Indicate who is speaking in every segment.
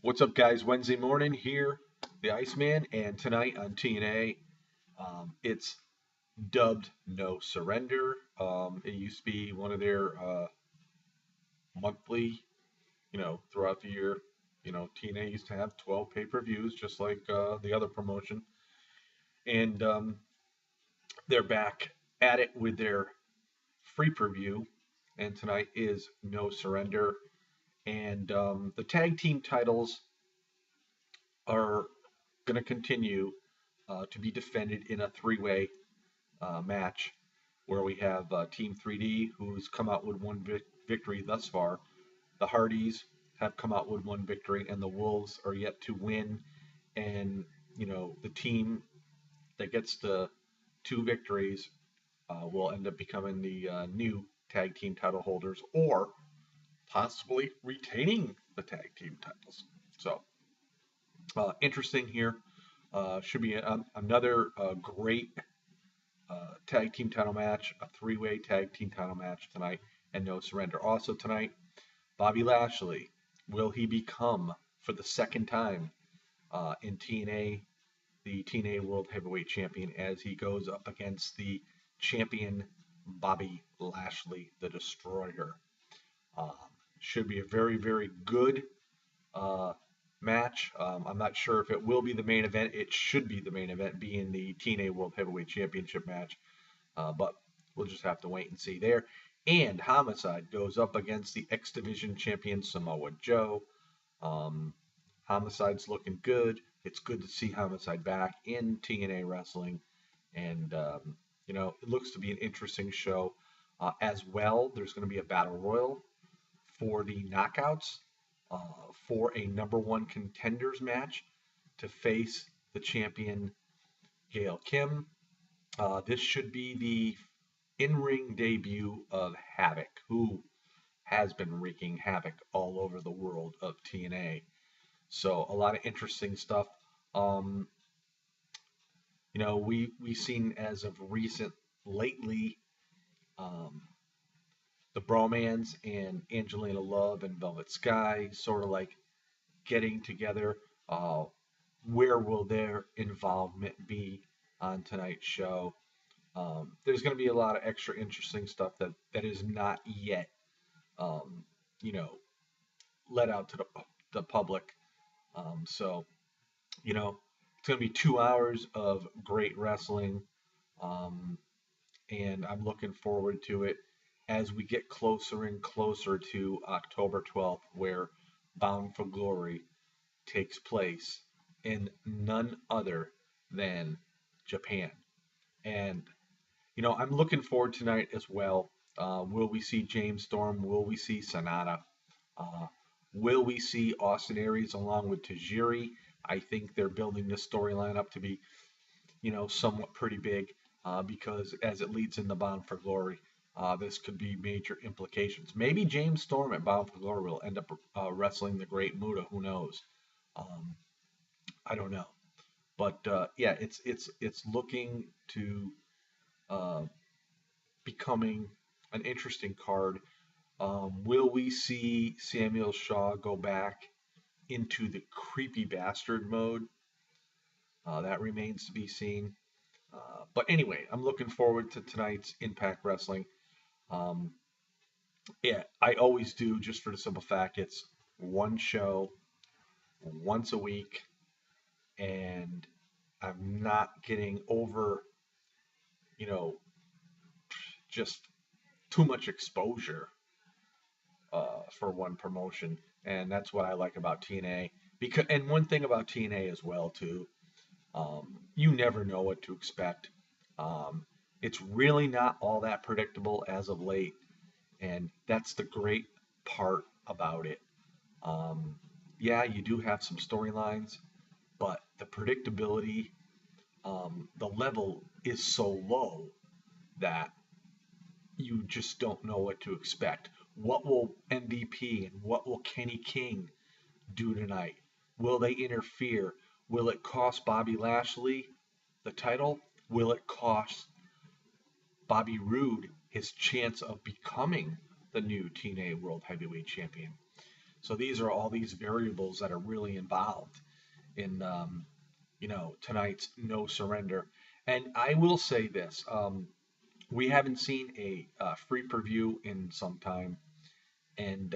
Speaker 1: What's up, guys? Wednesday morning here, the Iceman, and tonight on TNA, it's dubbed No Surrender. It used to be one of their monthly, throughout the year. TNA used to have 12 pay-per-views, just like the other promotion, and they're back at it with their free preview, and tonight is No Surrender, and the tag team titles are going to continue to be defended in a three-way match where we have Team 3D, who's come out with one victory thus far. The Hardys have come out with one victory, and the Wolves are yet to win. And, the team that gets the two victories will end up becoming the new tag team title holders or possibly retaining the tag team titles. So, interesting here. Should be another great tag team title match, a three-way tag team title match tonight, and No Surrender. Also tonight, Bobby Lashley. Will he become, for the second time in TNA, the TNA World Heavyweight Champion as he goes up against the champion Bobby Lashley, the Destroyer? Should be a very, very good match. I'm not sure if it will be the main event. It should be the main event, being the TNA World Heavyweight Championship match. But we'll just have to wait and see there. And Homicide goes up against the X Division champion Samoa Joe. Homicide's looking good. It's good to see Homicide back in TNA wrestling. And, it looks to be an interesting show. As well, there's going to be a battle royal for the knockouts for a number one contenders match to face the champion Gail Kim. This should be the in-ring debut of Havoc, who has been wreaking havoc all over the world of TNA. So a lot of interesting stuff. We've seen as of recent, lately, the Bromans and Angelina Love and Velvet Sky sort of like getting together. Where will their involvement be on tonight's show? There's going to be a lot of extra interesting stuff that is not yet, let out to the public. So, it's going to be 2 hours of great wrestling, and I'm looking forward to it as we get closer and closer to October 12th, where Bound for Glory takes place in none other than Japan. And, I'm looking forward tonight as well. Will we see James Storm? Will we see Sonata? Will we see Austin Aries along with Tajiri? I think they're building this storyline up to be, somewhat pretty big because as it leads into Bound for Glory, this could be major implications. Maybe James Storm at Bound for Glory will end up wrestling the Great Muta. Who knows? I don't know. But yeah, it's looking to becoming an interesting card. Will we see Samuel Shaw go back into the creepy bastard mode? That remains to be seen. But anyway, I'm looking forward to tonight's Impact Wrestling. Yeah, I always do, just for the simple fact it's one show once a week, and I'm not getting over, just too much exposure for one promotion, and that's what I like about TNA. And one thing about TNA as well too, you never know what to expect. It's really not all that predictable as of late, and that's the great part about it. Yeah, you do have some storylines, but the predictability, the level is so low that you just don't know what to expect. What will MVP and what will Kenny King do tonight? Will they interfere? Will it cost Bobby Lashley the title? Will it cost Bobby Roode his chance of becoming the new TNA World Heavyweight Champion? So these are all these variables that are really involved in tonight's no surrender. And I will say this: we haven't seen a free preview in some time, and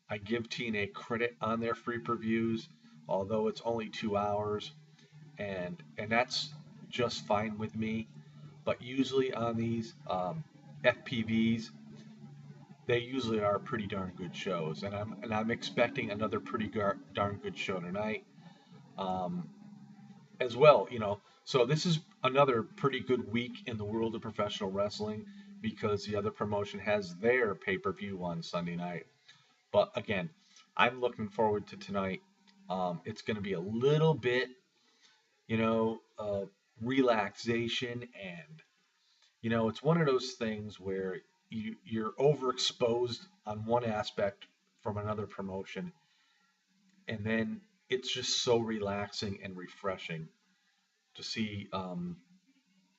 Speaker 1: I give TNA credit on their free previews, although it's only 2 hours, and that's just fine with me. But usually on these FPVs, they usually are pretty darn good shows, and I'm expecting another pretty darn good show tonight. Um, as well, So this is another pretty good week in the world of professional wrestling because the other promotion has their pay-per-view on Sunday night. But again, I'm looking forward to tonight. It's going to be a little bit, relaxation, and it's one of those things where you're overexposed on one aspect from another promotion, and then it's just so relaxing and refreshing to see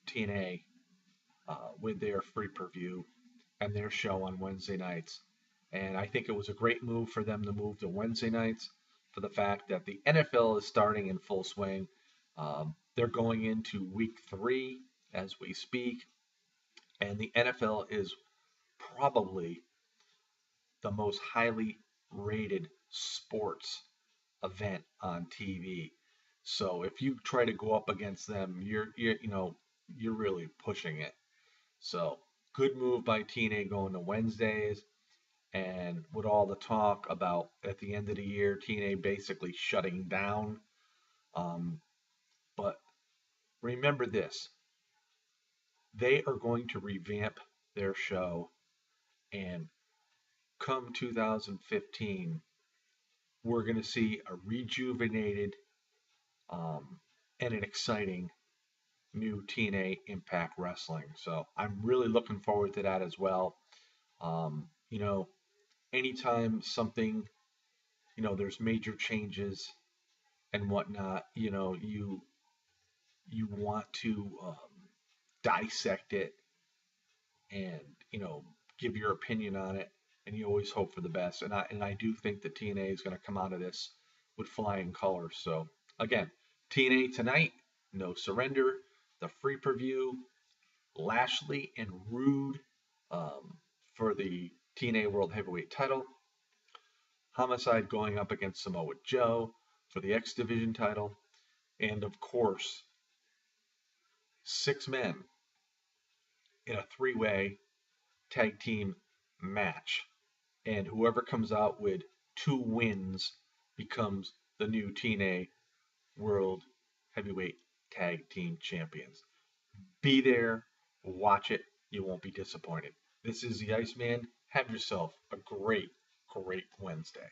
Speaker 1: TNA with their free preview and their show on Wednesday nights. And I think it was a great move for them to move to Wednesday nights for the fact that the NFL is starting in full swing. They're going into week 3 as we speak, and the NFL is probably the most highly rated sports event on TV. So if you try to go up against them, you're really pushing it. So good move by TNA going to Wednesdays, and with all the talk about at the end of the year, TNA basically shutting down. But remember this: they are going to revamp their show, and come 2015, we're going to see a rejuvenated and an exciting new TNA Impact Wrestling. So I'm really looking forward to that as well. Um, you know, anytime something, there's major changes and whatnot, you want to dissect it and give your opinion on it, and you always hope for the best. And I do think that TNA is going to come out of this with flying colors. So again, TNA tonight, no surrender, the free preview, Lashley and Rude for the TNA World Heavyweight title. Homicide going up against Samoa Joe for the X Division title. And of course, 6 men in a 3-way tag team match. And whoever comes out with 2 wins becomes the new TNA World Heavyweight Tag Team Champions. Be there, watch it, you won't be disappointed. This is the Iceman. Have yourself a great, great Wednesday.